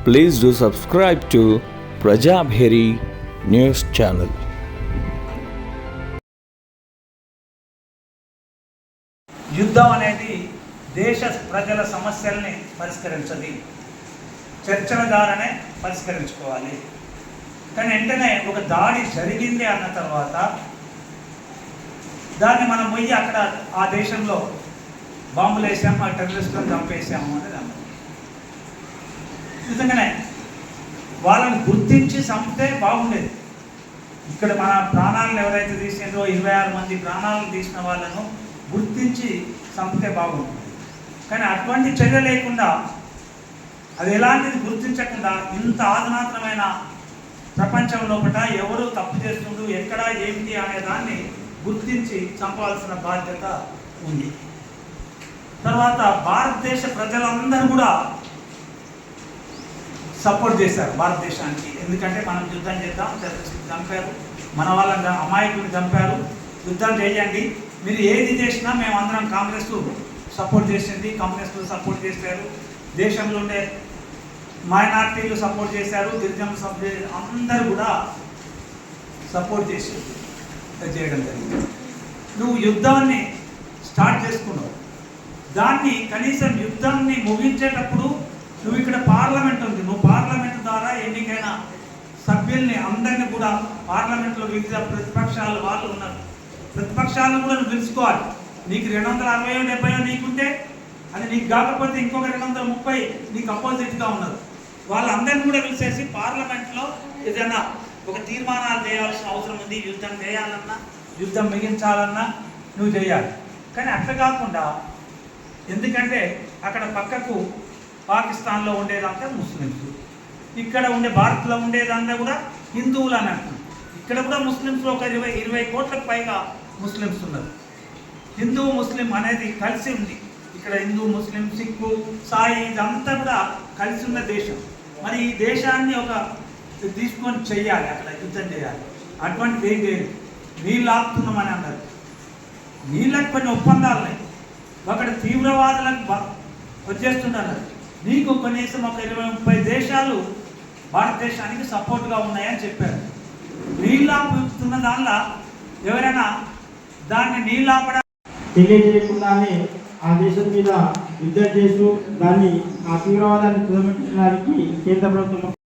Please do subscribe to Prajabheri News Channel. యుద్ధం అనేది దేశ ప్రజల సమస్యల్ని పరిష్కరించది, చర్చల ద్వారానే పరిష్కరించుకోవాలి. కానీ వెంటనే ఒక దాడి జరిగింది అన్న తర్వాత దాన్ని మనం పోయి అక్కడ ఆ దేశంలో బాంబులు వేసాము, ఆ టెర్రరిస్టులను చంపేసాము అనేది అన్నది. నిజంగానే వాళ్ళని గుర్తించి చంపితే బాగుండేది. ఇక్కడ మన ప్రాణాలను ఎవరైతే తీసిందో 26 మంది ప్రాణాలను తీసిన వాళ్ళను గుర్తించి చంపితే బాగుంటుంది. కానీ అటువంటి చర్య లేకుండా, అది ఎలాంటిది గుర్తించకుండా ఇంత ఆధునాతనమైన ప్రపంచం లోపల ఎవరు తప్పు చేస్తుండు, ఎక్కడ ఏమిటి అనే దాన్ని గుర్తించి చంపాల్సిన బాధ్యత ఉంది. తర్వాత భారతదేశ ప్రజలందరూ కూడా సపోర్ట్ చేశారు భారతదేశానికి. ఎందుకంటే మనం యుద్ధం చేద్దాం, టెర్రరిస్టులు చంపారు, మన వాళ్ళని అమాయకుని చంపారు, యుద్ధం చేయండి, మీరు ఏది చేసినా మేము అందరం కాంగ్రెస్ సపోర్ట్ చేసింది, కమ్యూనిస్టులు సపోర్ట్ చేశారు, దేశంలో ఉండే మైనార్టీలు సపోర్ట్ చేశారు, గిరిజనులు సపోర్ట్, అందరూ కూడా సపోర్ట్ చేశారు చేయడం జరిగింది. నువ్వు యుద్ధాన్ని స్టార్ట్ చేసుకున్నావు, దాన్ని కనీసం యుద్ధాన్ని ముగించేటప్పుడు నువ్వు ఇక్కడ పార్లమెంట్ ఉంది, నువ్వు పార్లమెంట్ ద్వారా ఎన్నికైన సభ్యుల్ని అందరినీ కూడా పార్లమెంట్లో వివిధ ప్రతిపక్షాలు వాళ్ళు ఉన్నారు, ప్రతిపక్షాలను కూడా నువ్వు పిలుచుకోవాలి. నీకు 260 70 నీకుంటే అది నీకు కాకపోతే ఇంకొక 230 నీకు అపోజిట్గా ఉన్నారు, వాళ్ళందరినీ కూడా పిలిచేసి పార్లమెంట్లో ఏదైనా ఒక తీర్మానాలు చేయాల్సిన అవసరం ఉంది. యుద్ధం చేయాలన్నా, యుద్ధం మిగించాలన్నా నువ్వు చేయాలి. కానీ అట్లా కాకుండా, ఎందుకంటే అక్కడ పక్కకు పాకిస్తాన్లో ఉండేదంతా ముస్లిమ్స్, ఇక్కడ ఉండే భారత్లో ఉండేదంతా కూడా హిందువులు అని అంటున్నారు. ఇక్కడ కూడా ముస్లిమ్స్లో ఒక 20 కోట్లకు పైగా ముస్లిమ్స్ ఉన్నారు. హిందూ ముస్లిం అనేది కలిసి ఉంది ఇక్కడ. హిందూ ముస్లిం సిక్కు సాయి ఇదంతా కూడా కలిసి ఉన్న దేశం. మరి ఈ దేశాన్ని ఒక తీసుకొని చెయ్యాలి, అక్కడ యుద్ధం చేయాలి. అటువంటిది ఏం చేయలేదు. నీళ్ళు ఆపుతున్నామని అన్నారు, నీళ్ళకి కొన్ని ఒప్పందాలు ఉన్నాయి, అక్కడ తీవ్రవాదులకు వచ్చేస్తున్నారు. నీకు కనీసం ఒక 20-30 దేశాలు భారతదేశానికి సపోర్ట్గా ఉన్నాయని చెప్పారు. నీళ్ళు ఆపుతున్న దానిలో ఎవరైనా దాన్ని నీళ్ళు ఆపడం తెలియజేయకుండానే ఆ దేశం మీద యుద్ధం చేస్తూ దాన్ని ఆ తీవ్రవాదాన్ని తుదముట్టడానికి కేంద్ర ప్రభుత్వం